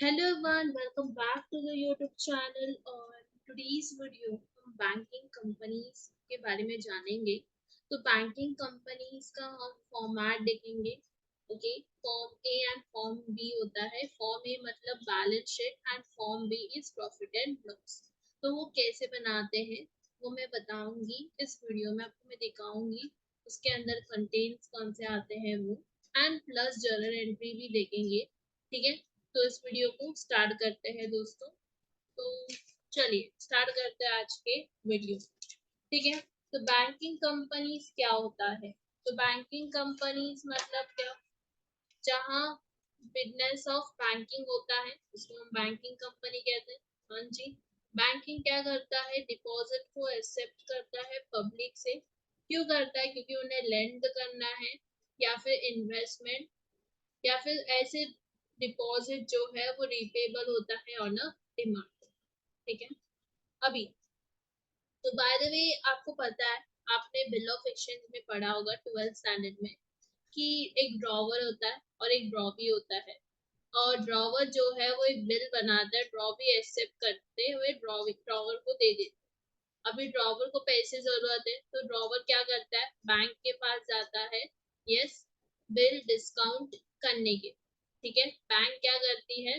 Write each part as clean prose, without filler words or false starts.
Hello everyone, welcome back to the YouTube channel. और today's video हम banking companies के बारे में जानेंगे। तो बैंकिंग कंपनीज का हम फॉर्मेट देखेंगे। Okay, form A and form B होता है। फॉर्म ए मतलब balance sheet and form B is profit and loss. तो वो कैसे बनाते हैं वो मैं बताऊंगी इस वीडियो में, आपको मैं दिखाऊंगी। उसके अंदर कंटेंट्स कौन से आते हैं वो, एंड प्लस जर्नल एंट्री भी देखेंगे। ठीक है, तो इस वीडियो को स्टार्ट करते हैं दोस्तों। तो चलिए स्टार्ट करते हैं आज के वीडियो। ठीक है, तो बैंकिंग कंपनीज क्या होता है? तो बैंकिंग कंपनीज मतलब क्या, जहाँ बिजनेस ऑफ बैंकिंग होता है उसको हम बैंकिंग कंपनी कहते हैं। हाँ जी, बैंकिंग क्या करता है? डिपॉजिट को एक्सेप्ट करता है पब्लिक से। क्यों करता है? क्योंकि उन्हें लेंड करना है, या फिर इन्वेस्टमेंट, या फिर ऐसे डिपॉजिट जो है वो रिपेबल होता है ऑन अ डिमांड। ठीक है, अभी तो बाय द वे आपको पता है, आपने बिल ऑफ एक्सचेंज में पढ़ा होगा 12th स्टैंडर्ड में, कि एक ड्रॉवर होता है और एक ड्रॉवी होता है। और ड्रॉवर जो है वो एक बिल बनाता है, ड्रॉवी एक्सेप्ट करते हुए ड्रॉवर को दे देते हैं। अभी ड्रॉवर को पैसे जरूरत है तो ड्रॉवर क्या करता है? बैंक के पास जाता है, यस, बिल डिस्काउंट करने के। ठीक है, बैंक क्या करती है?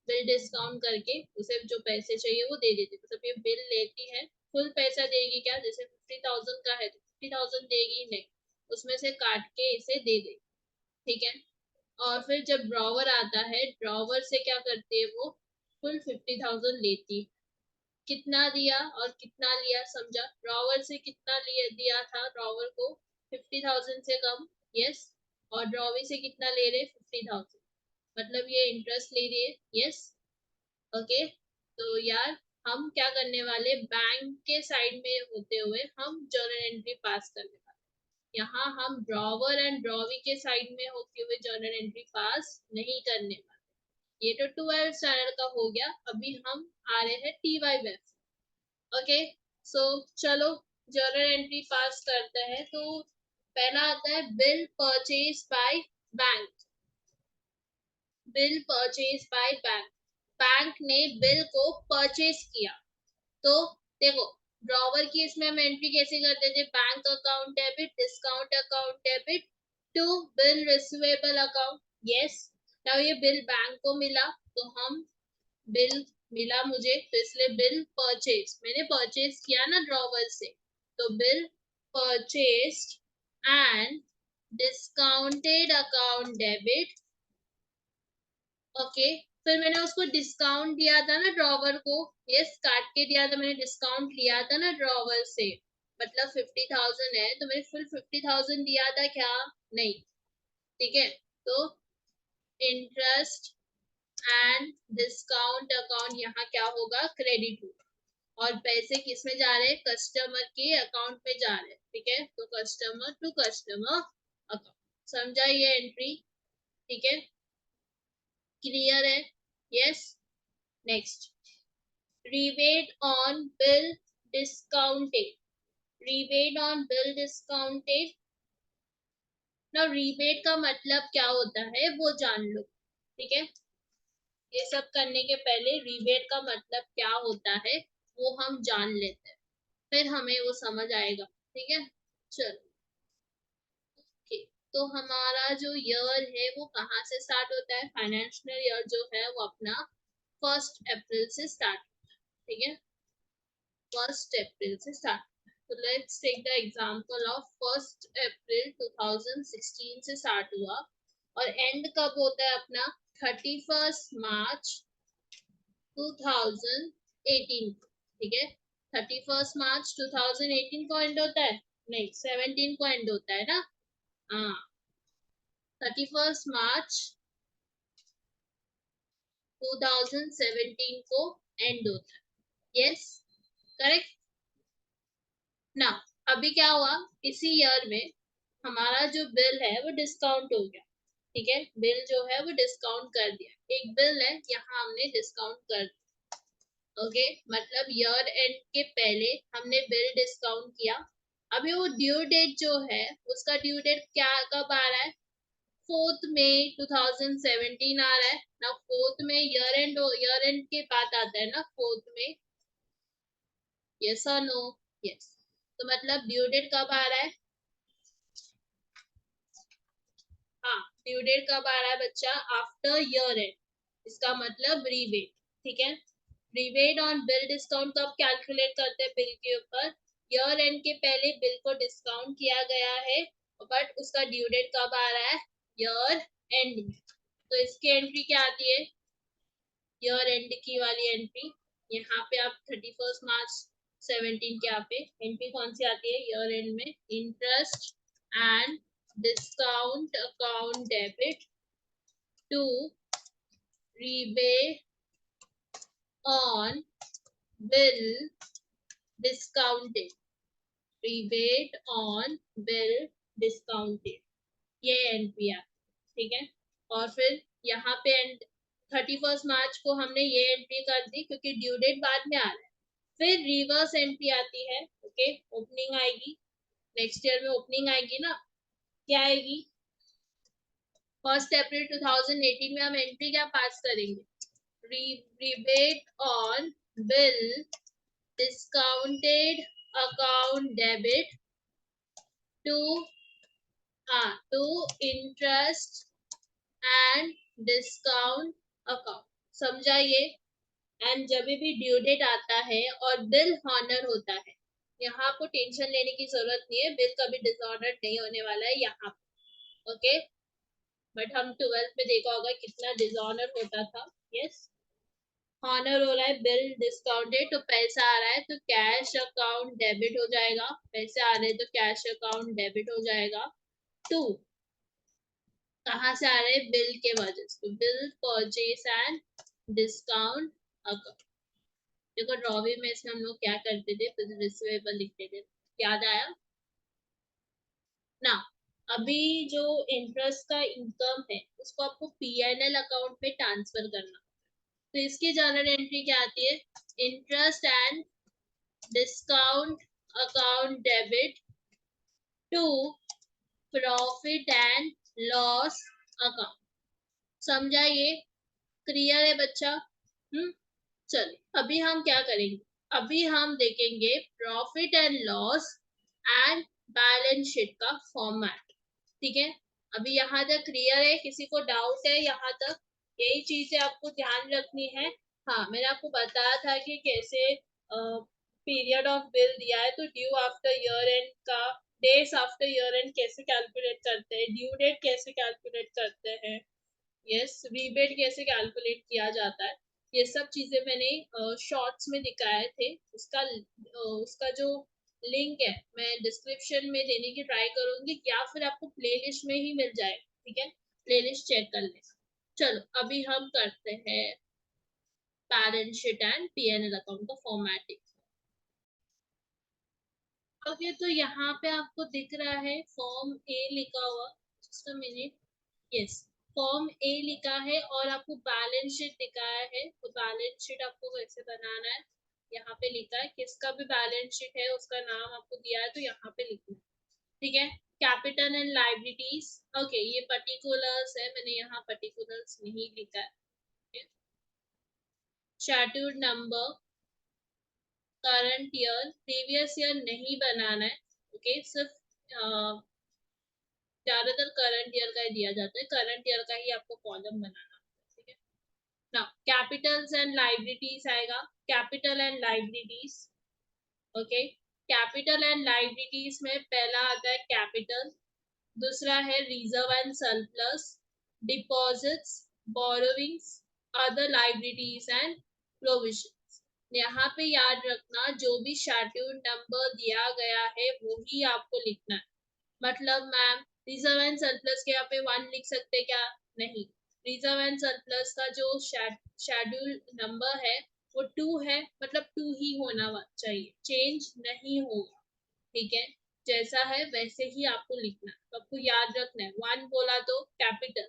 बिल डिस्काउंट करके उसे जो पैसे चाहिए वो दे देती है। मतलब ये बिल लेती है, फुल पैसा देगी क्या? जैसे 50,000 का है तो 50,000 देगी नहीं, उसमें से काट के इसे दे देगी। ठीक है, और फिर जब ड्रॉवर आता है, ड्रॉवर से क्या करती है? वो फुल 50,000 लेती है। कितना दिया और कितना लिया, समझा? ड्रॉवर से कितना लिया दिया था ड्रॉवर को? 50,000 से कम, यस। और ड्रॉवी से कितना ले रहे? 50,000। मतलब ये इंटरेस्ट ले रही है, यस। ओके, तो यार हम क्या करने वाले? बैंक के साइड में होते हुए हम जर्नल एंट्री पास करने वाले। यहाँ हम ड्रॉवर एंड ड्रॉवी के साइड में होते हुए जर्नल एंट्री पास नहीं करने वाले। ये तो 12th स्टैंडर्ड का हो गया। अभी हम आ रहे हैं TY वेब। ओके, सो चलो जर्नल एंट्री पास करते हैं। तो पहला आता है bill purchase by bank. Bill purchase by bank, bank ने बिल को परचेज किया। तो देखो, ड्रॉवर की इसमें हम एंट्री कैसे करते थे? Bank account debit, discount account debit to bill receivable account, yes. Now ये बिल बैंक को मिला तो हम बिल मिला मुझे, तो इसलिए बिल परचेज, मैंने परचेज किया ना ड्रॉवर से, तो bill purchase and discounted account debit. Okay, फिर मैंने उसको डिस्काउंट दिया था ना ड्रॉवर को, यस, काट के दिया था मैंने, डिस्काउंट लिया था ना ड्रॉवर से। मतलब 50,000 है तो मैंने फुल 50,000 दिया था क्या? नहीं। ठीक है, तो इंटरेस्ट एंड डिस्काउंट अकाउंट यहाँ क्या होगा? क्रेडिट होगा। और पैसे किस में जा रहे हैं? कस्टमर के अकाउंट में जा रहे हैं। ठीक है, तो कस्टमर टू कस्टमर अकाउंट, समझा ये एंट्री? ठीक है, क्लियर है? Yes. Next, rebate on bill discounted. rebate on bill discounted। ना rebate का मतलब क्या होता है वो जान लो। ठीक है, ये सब करने के पहले rebate का मतलब क्या होता है वो हम जान लेते हैं, फिर हमें वो समझ आएगा। ठीक है, चलो। okay. तो हमारा जो ईयर है वो कहाँ से स्टार्ट होता है? फाइनेंशियल ईयर जो है वो अपना 1 अप्रैल से स्टार्ट। ठीक है, 1 अप्रैल से स्टार्ट। तो let's take the example of 1 April 2016 से स्टार्ट हुआ, और एंड कब होता है अपना? 31 मार्च 2018। ठीक है, 31 मार्च 2018 को एंड होता है? नहीं, 17 को एंड होता है ना। हाँ, 31 मार्च 2017 को एंड होता है, यस, करेक्ट ना। अभी क्या हुआ? इसी ईयर में हमारा जो बिल है वो डिस्काउंट हो गया। ठीक है, बिल जो है वो डिस्काउंट कर दिया। एक बिल है, यहाँ हमने डिस्काउंट कर दिया। ओके, मतलब ईयर एंड के पहले हमने बिल डिस्काउंट किया। अभी वो ड्यू डेट जो है उसका ड्यू डेट क्या कब आ रहा है? 4 मई 2017 आ रहा है ना। 4 में ईयर एंड के बाद आता है ना 4 में, यस और नो? यस। तो मतलब ड्यू डेट कब आ रहा है? हाँ, ड्यू डेट कब आ रहा है बच्चा? After year and. इसका मतलब रीबेट, ठीक है। रीबेट ऑन बिल डिस्काउंट कब कैलकुलेट करते हैं बिल के ऊपर? ईयर एंड के पहले बिल को डिस्काउंट किया गया है, बट उसका ड्यू डेट कब आ रहा है? ईयर एंड में। तो इसकी एंट्री क्या आती है? ईयर एंड की वाली एंट्री। यहाँ पे आप 31 मार्च 17 के यहाँ पे एंट्री कौन सी आती है ईयर एंड में? Interest and discount account debit to rebate on bill discounted, rebate on bill discounted, ये एंट्री है, ठीक है। और फिर यहाँ पे 31 मार्च को हमने ये एंट्री कर दी क्योंकि ड्यू डेट बाद में आ रहा है। फिर रिवर्स एंट्री आती है, ओके, ओपनिंग आएगी, नेक्स्ट ईयर में ओपनिंग आएगी ना। क्या आएगी? 1 अप्रैल 2018 में हम एंट्री क्या पास करेंगे? rebate on bill discounted account debit to interest and discount account, समझा ये? एंड जब भी ड्यू डेट आता है और बिल हॉनर होता है, यहाँ आपको टेंशन लेने की जरूरत नहीं है, बिल कभी डिसऑनर नहीं होने वाला है यहाँ पे, ओके। बट हम 12th में देखा होगा कितना डिसऑनर होता था, यस। ऑनर हो रहा है, बिल डिस्काउंटेड, तो पैसा आ रहा है तो कैश अकाउंट डेबिट हो जाएगा, पैसे आ रहे हैं तो कैश अकाउंट डेबिट हो जाएगा। टू कहाँ से आ रहे हैं? बिल के वजह से, bill purchase and discount account. देखो ड्रॉवी में इसमें हम लोग क्या करते थे, रिसीवेबल लिखते थे, याद आया ना? अभी जो इंटरेस्ट का इनकम है उसको आपको पीएनएल अकाउंट में ट्रांसफर करना, तो इसकी जनरल एंट्री क्या आती है? Interest and discount account debit to profit and loss account, समझा ये? क्लियर है बच्चा? चलिए अभी हम क्या करेंगे, अभी हम देखेंगे profit and loss and balance sheet का फॉर्मेट, ठीक है। अभी यहाँ तक क्लियर है? किसी को डाउट है यहाँ तक? यही चीजें आपको ध्यान रखनी है। हाँ, मैंने आपको बताया था कि कैसे पीरियड ऑफ बिल दिया है तो ड्यू आफ्टर ईयर एंड का, डेज आफ्टर ईयर एंड कैसे कैलकुलेट करते हैं, ड्यू डेट कैसे कैलकुलेट करते हैं, यस, रीबेट कैसे कैलकुलेट किया जाता है, ये सब चीजें मैंने शॉर्ट्स में दिखाए थे। उसका जो लिंक है मैं डिस्क्रिप्शन में देने की ट्राई करूंगी, या फिर आपको प्लेलिस्ट में ही मिल जाएगा, ठीक है, प्लेलिस्ट चेक कर ले। चलो अभी हम करते हैं balance sheet and PNL account का फॉर्मेटिंग। ओके, तो यहाँ पे आपको दिख रहा है फॉर्म ए लिखा हुआ, just a minute, yes, form A लिखा है और आपको बैलेंस शीट दिखाया है, तो बैलेंस शीट आपको कैसे बनाना है, यहाँ पे लिखा है, किसका भी बैलेंस शीट है उसका नाम आपको दिया है तो यहाँ पे लिखना है, ठीक है। कैपिटल एंड लाइबिलिटीज, ओके, ये पर्टिकुलर्स है, मैंने यहाँ पर्टिकुलर्स नहीं लिखा है। Schedule number, current year, previous year नहीं बनाना है, ओके, सिर्फ ज्यादातर करंट ईयर का ही दिया जाता है, करंट ईयर का ही आपको कॉलम बनाना है, ठीक है ना। कैपिटल्स एंड लाइबिलिटीज आएगा, capital and liabilities, okay. Capital and liabilities में पहला आता है कैपिटल, दूसरा है reserve and surplus, deposits, borrowings, other liabilities and provisions. यहाँ पे याद रखना जो भी शेड्यूल नंबर दिया गया है वही आपको लिखना है। मतलब मैम रिजर्व एंड सरप्लस के यहाँ पे 1 लिख सकते क्या? नहीं, रिजर्व एंड सरप्लस का जो शेड्यूल नंबर है वो 2 है, मतलब 2 ही होना चाहिए, चेंज नहीं होगा, ठीक है। जैसा है वैसे ही आपको लिखना है, तो आपको याद रखना है, 1 बोला तो कैपिटल,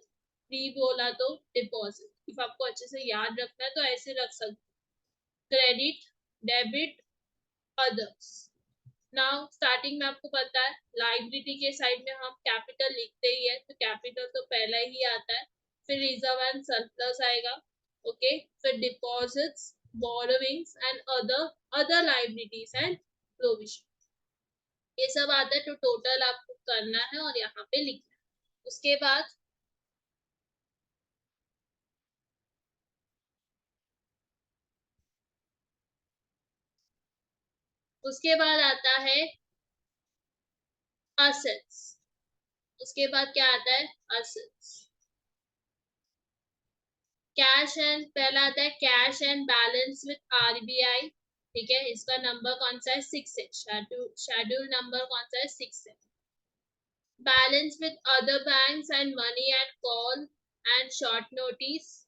3 बोला तो डिपॉजिट, इफ आपको अच्छे से याद रखना है तो ऐसे रख सकते, credit, debit, others, now starting में आपको पता है लाइबिलिटी के साइड में हम कैपिटल लिखते ही है, तो कैपिटल तो पहला ही आता है, फिर रिजर्व एंड सरप्लस आएगा, ओके, फिर deposits, borrowings and other liabilities and provision, ये सब आता है। तो टोटल आपको करना है और यहाँ पे लिखना है। उसके बाद आता है असेट्स। उसके बाद क्या आता है? असेट्स। कैश एंड पहला आता है cash and balance with RBI, ठीक है, इसका नंबर कौन सा है? 6 है, शेड्यूल नंबर कौन सा है? 6 है। Balance with other banks and money at call and short notice,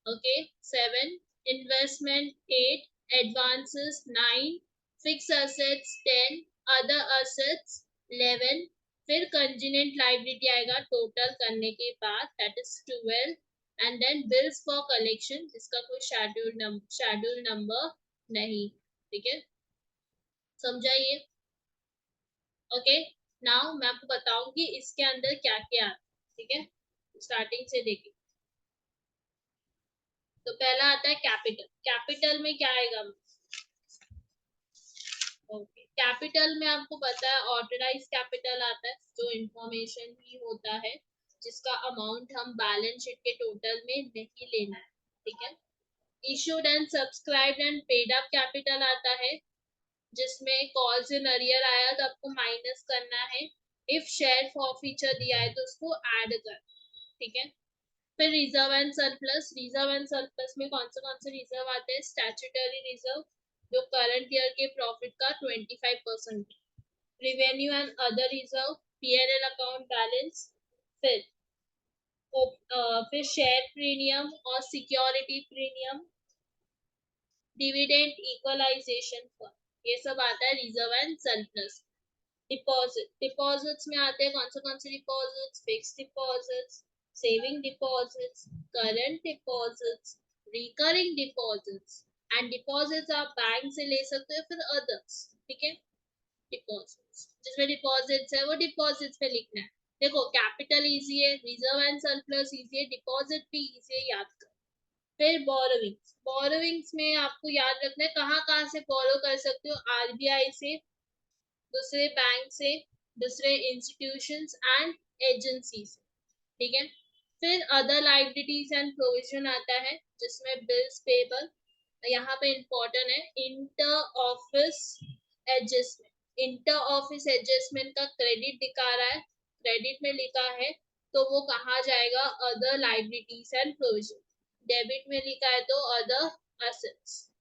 okay, 7। Investment 8, advances 9, fix assets 10, other assets 11, फिर कंजीनेंट लाइबिलिटी आएगा टोटल करने के बाद, that is 12, and then bills for collection, जिसका कोई शेड्यूल नंबर नहीं, ठीक है, समझाइए। ओके, नाउ मैं आपको बताऊंगी इसके अंदर क्या क्या आता है, ठीक है, स्टार्टिंग से देखिए। तो पहला आता है कैपिटल। कैपिटल में क्या आएगा? ओके, कैपिटल में आपको पता है ऑथराइज कैपिटल आता है, जो इंफॉर्मेशन ही होता है जिसका अमाउंट हम बैलेंस शीट के टोटल में नहीं लेना है, ठीक है। Issued and subscribed and paid up capital आता है, जिसमें कॉल्स इन अरियर आया तो आपको माइनस करना है, इफ शेयर फॉरफीचर दिया है तो उसको ऐड कर, ठीक है। फिर reserve and surplus. Reserve and surplus में कौन से रिजर्व आते हैं? स्टैट्यूटरी रिजर्व, जो करंट ईयर के प्रॉफिट का 25%, revenue and other reserve, PNL account balance, फिर फिर शेयर प्रीमियम और security premium, dividend equalization fund, ये सब आता है reserve and surplus. Deposit. Deposits में आते हैं कौन से डिपॉजिट्स? Fix deposits, saving deposits, current deposits, recurring deposits, and deposits आप बैंक से ले सकते हो, फिर अदर्स, ठीक है। डिपॉजिट्स जिसमें डिपॉजिट्स है वो डिपॉजिट्स पे लिखना है। देखो कैपिटल इजी है, रिजर्व एंड सरप्लस इजी है, डिपॉजिट भी इजी है, याद कर। फिर बोरोविंग्स। बोरोविंग्स में आपको याद रखना है कहाँ से बोरो कर सकते हो? आरबीआई से, दूसरे बैंक से, दूसरे इंस्टीट्यूशंस एंड एजेंसी से, ठीक है। फिर अदर लाइबिलिटीज एंड प्रोविजन आता है, जिसमें बिल्स पेबल, यहाँ पे इम्पोर्टेंट है inter office adjustment. Inter office adjustment का क्रेडिट दिखा रहा है, क्रेडिट में लिखा है, तो वो कहाँ जाएगा? Other liabilities and provision. Debit में लिखा है तो अदर असेट्स,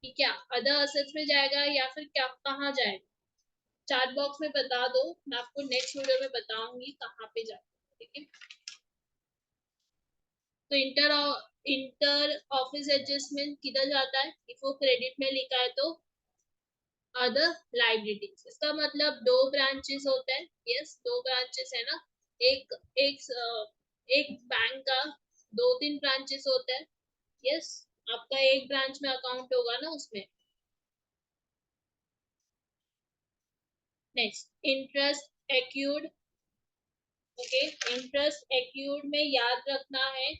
ठीक है, अदर असेट्स में जाएगा या फिर क्या कहाँ जाएगा? चैट बॉक्स में बता दो, मैं आपको नेक्स्ट वीडियो में बताऊंगी कहाँ पे जाए, ठीक है। तो इंटर ऑफिस एडजस्टमेंट किधर जाता है? इफ वो क्रेडिट में लिखा है तो अदर लाइबिलिटीज, इसका मतलब दो ब्रांचेस होते हैं, यस, दो ब्रांचेस है ना, एक एक एक बैंक का दो तीन ब्रांचेस होते हैं, यस, आपका एक ब्रांच में अकाउंट होगा ना उसमें। Next, interest accrued, okay, interest accrued में याद रखना है,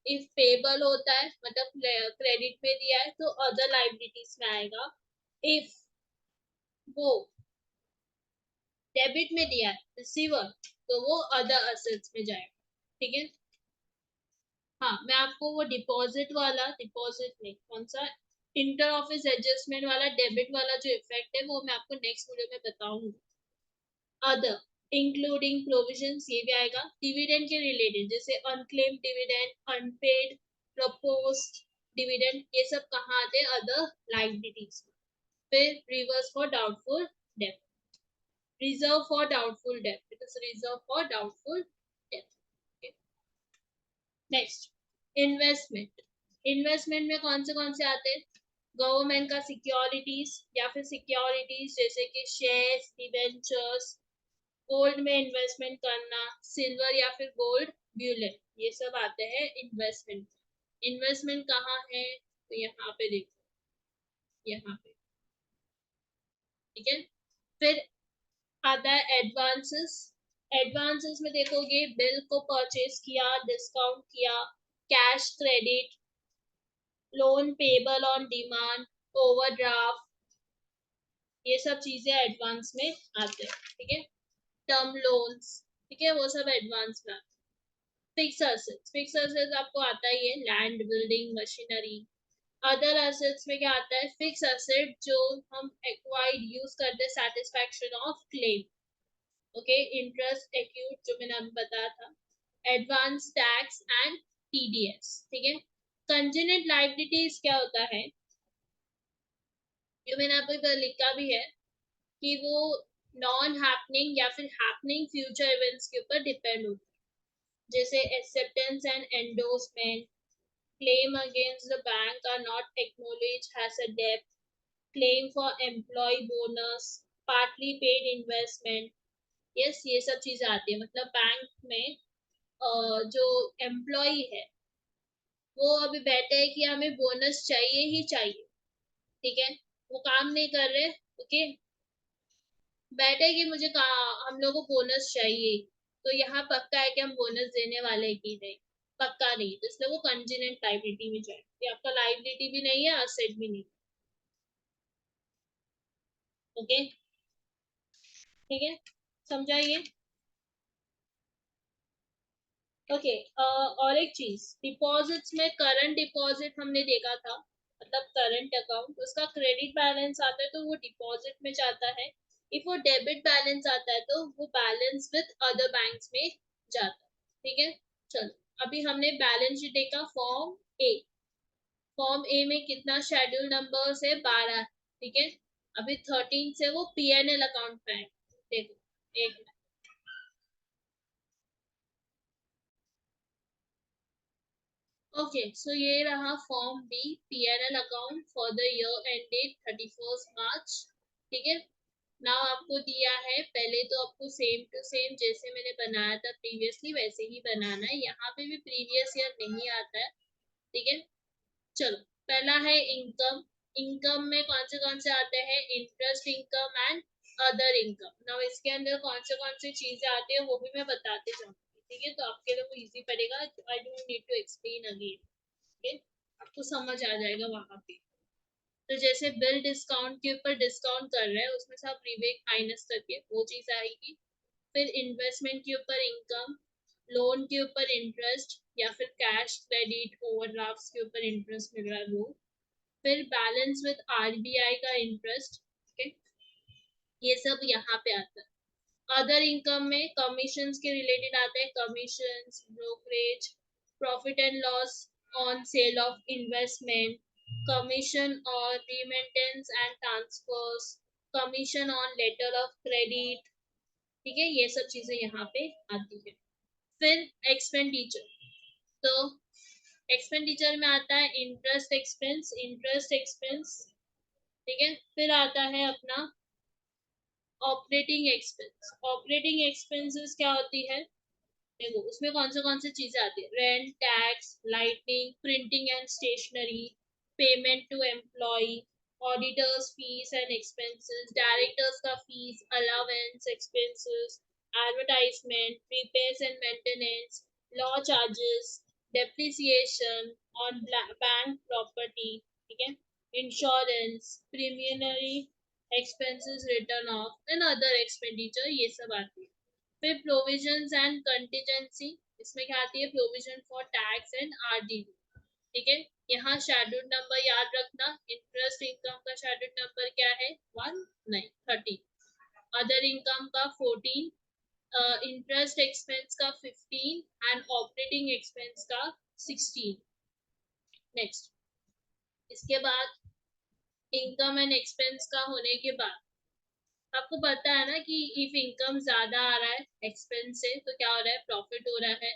इफ पेबल होता है मतलब क्रेडिट में दिया है तो अदर लाइबिलिटीज में आएगा, इफ वो डेबिट में दिया है रिसीवर तो वो अदर असेट्स में जाएगा, ठीक है। हाँ, मैं आपको वो डिपॉजिट नहीं, कौन सा इंटर ऑफिस एडजस्टमेंट वाला डेबिट वाला जो इफेक्ट है वो मैं आपको नेक्स्ट वीडियो में बताऊंगी। अदर इंक्लूडिंग प्रोविजंस, ये भी आएगा। डिविडेंड के रिलेटेड जैसे unclaim dividend, unpaid proposed dividend, ये सब कहाँ आते हैं? Other liabilities. फिर रिवर्स फॉर डाउटफुल डेब्ट, रिजर्व फॉर डाउटफुल डेब्ट, it is reserve for doubtful डेब्ट। Next, investment. इन्वेस्टमेंट में कौन से आते हैं? गवर्नमेंट का सिक्योरिटीज या फिर सिक्योरिटीज जैसे कि शेयर्स, डिबेंचर्स, गोल्ड में इन्वेस्टमेंट करना, सिल्वर या फिर गोल्ड ब्यूलेट, ये सब आते हैं इन्वेस्टमेंट। इन्वेस्टमेंट कहाँ है? तो यहाँ पे देखो, यहाँ पे, ठीक है। फिर आता है एडवांसेस। एडवांसेस में देखोगे बिल को परचेज किया, डिस्काउंट किया, cash credit, loan payable on demand, overdraft, ये सब चीजें एडवांस में आते हैं। ठीक है, टर्म लोन्स, ठीक है, वो सब एडवांस में। फिक्स एसेट्स, फिक्स एसेट्स आपको आता ही है, land, building, machinery. Other assets में क्या आता है, फिक्स एसेट जो हम एक्वायर्ड यूज करते हैं satisfaction of claim. Okay, interest acute जो मैंने अभी बताया था, एडवांस टैक्स एंड टीडीएस। ठीक है, कंजेनेंट लायबिलिटीज क्या होता है, जो मैंने आपको लिखा भी है कि वो नॉन हैपनिंग या फिर हैपनिंग फ्यूचर इवेंट्स के ऊपर डिपेंड होता है, जैसे acceptance and endorsement, claim against the bank are not acknowledged as a डेब्ट, claim for employ bonus, partly paid investment. Yes, ये सब चीजें आती है। मतलब बैंक में जो एम्प्लॉय है वो अभी बैठे है कि हमें बोनस चाहिए ही चाहिए, ठीक है, वो काम नहीं कर रहे, ओके, बैठे कि मुझे हम लोगों को बोनस चाहिए, तो यहाँ पक्का है कि हम बोनस देने वाले की नहीं, पक्का नहीं, तो इसलिए वो कंजेनेंट लाइबिलिटी में जाए, ये आपका लाइबिलिटी भी नहीं है, असेट भी नहीं। ओके, ठीक है, समझाइए। ओके, और एक चीज, डिपॉजिट्स में करंट डिपॉजिट हमने देखा था, मतलब करंट अकाउंट, उसका क्रेडिट बैलेंस आता है तो वो डिपॉजिट में जाता है। इफ वो डेबिट बैलेंस आता है तो वो बैलेंस विद अदर बैंक्स में जाता है। ठीक है, चलो अभी हमने बैलेंस शीट देखा, फॉर्म ए। फॉर्म ए में कितना शेड्यूल नंबर्स है, 12। ठीक है, अभी 13 से वो पीएनएल अकाउंट में है। देखो, एक, ओके, सो ये रहा form B, PNL account for the year ended 31 March. ठीक है, नाउ आपको दिया है, पहले तो आपको सेम टू सेम जैसे मैंने बनाया था प्रीवियसली वैसे ही बनाना है, यहाँ पे भी प्रीवियस ईयर नहीं आता है। ठीक है, चलो, पहला है इनकम। इनकम में कौन से आते हैं, interest income and other income. Now इसके अंदर कौन से चीजें आती है वो भी मैं बताते जाऊंगी। ठीक है, तो आपके लिए वो इजी पड़ेगा, I don't need to explain again. Okay, आपको समझ आ जाएगा वहां पे। तो जैसे बिल डिस्काउंट के ऊपर डिस्काउंट कर रहे हैं, उसमें से आप रिबेट माइनस करके वो चीज आएगी। फिर इन्वेस्टमेंट के ऊपर इनकम, लोन के ऊपर इंटरेस्ट, या फिर कैश क्रेडिट ओवरड्राफ्ट के ऊपर इंटरेस्ट मिल रहा है वो। फिर बैलेंस विद आरबीआई का इंटरेस्ट। ठीक है, ये सब यहाँ पे आता है। अदर इनकम में कमीशन के रिलेटेड आता है, commission, brokerage, profit and loss on sale of investment, commission और remittance and transfers, commission on letter of credit. ठीक है, ये सब चीजें यहाँ पे आती है। फिर एक्सपेंडिचर, तो एक्सपेंडिचर में आता है इंटरेस्ट एक्सपेंस, इंटरेस्ट एक्सपेंस। ठीक है, फिर आता है अपना ऑपरेटिंग एक्सपेंस। ऑपरेटिंग एक्सपेंसेस क्या होती है, देखो उसमें कौन सी चीजें आती है, rent, tax, lighting, printing and stationery, payment to employ, auditors fees and expenses, directors का fees, allowance expenses, advertisement, repairs and maintenance, law charges, depreciation on bank property. ठीक है, insurance, preliminary expenses written off and other expenditure, ये सब आती है। फिर provisions and contingency, इसमें क्या आती है, provision for tax and RDD. ठीक है, यहाँ शेड्यूल नंबर याद रखना, इंटरेस्ट इनकम का शेड्यूल नंबर क्या है, 1 नहीं 13, अदर इनकम का 14, इंटरेस्ट एक्सपेंस का 15 एंड ऑपरेटिंग एक्सपेंस का 16। नेक्स्ट, इसके बाद इनकम एंड एक्सपेंस का होने के बाद आपको पता है ना कि इफ इनकम ज्यादा आ रहा है एक्सपेंस से तो क्या हो रहा है, प्रॉफिट हो रहा है।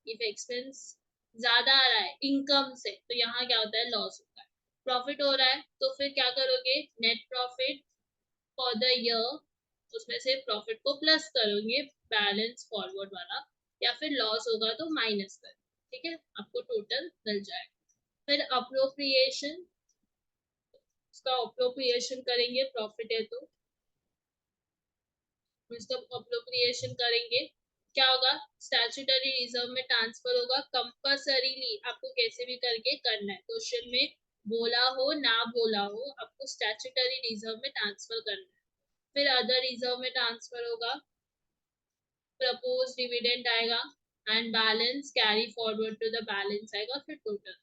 इफ एक्सपेंस ज्यादा आ रहा है इनकम से तो यहाँ क्या होता है, लॉस होता है। प्रॉफिट हो रहा है तो फिर क्या करोगे, net profit for the year, उसमें से प्रॉफिट को प्लस करोगे, बैलेंस फॉरवर्ड वाला, या फिर लॉस होगा तो माइनस कर। ठीक है, आपको टोटल मिल जाएगा। फिर अप्रोप्रिएशन, उसका अप्रोप्रिएशन करेंगे, प्रॉफिट है तो इसका अप्रोप्रिएशन करेंगे, क्या होगा, स्टैट्यूटरी रिजर्व में ट्रांसफर होगा, कंपल्सरीली आपको कैसे भी करके करना है, क्वेश्चन में बोला हो ना बोला हो आपको स्टैट्यूटरी रिजर्व में ट्रांसफर करना है। फिर अदर रिजर्व में ट्रांसफर होगा, प्रपोज डिविडेंड आएगा and balance carry forward to the balance आएगा, फिर टोटल।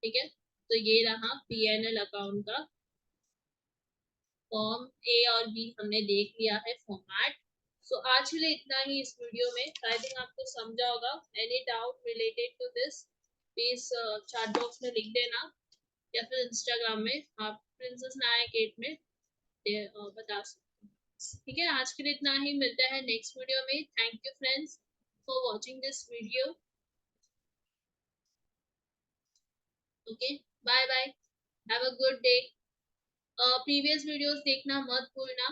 ठीक है, तो ये रहा पीएनएल अकाउंट का फॉर्म ए और बी हमने देख लिया है फॉर्मेट। सो आज के लिए इतना ही इस वीडियो में। आई थिंक आपको समझा होगा। Any doubt related to this please chat box में लिख देना या फिर इंस्टाग्राम में आप प्रिंसेस नाया गेट में बता सकते हैं। ठीक है, आज के लिए इतना ही, मिलता है नेक्स्ट वीडियो में। Thank you friends for watching this video. Okay, bye bye, have a good day. Previous videos देखना मत भूलना,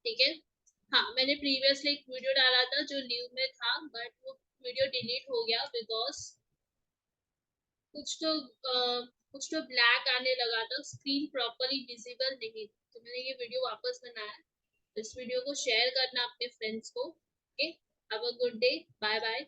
ठीक है। हाँ, मैंने प्रीवियसली एक वीडियो डाला था जो लीव में था, बट वो वीडियो डिलीट हो गया बिकॉज कुछ तो कुछ तो ब्लैक आने लगा था, स्क्रीन प्रॉपरली विजिबल नहीं, तो मैंने ये वीडियो वापस बनाया। इस वीडियो को शेयर करना अपने फ्रेंड्स को। Okay, have a good day, bye bye.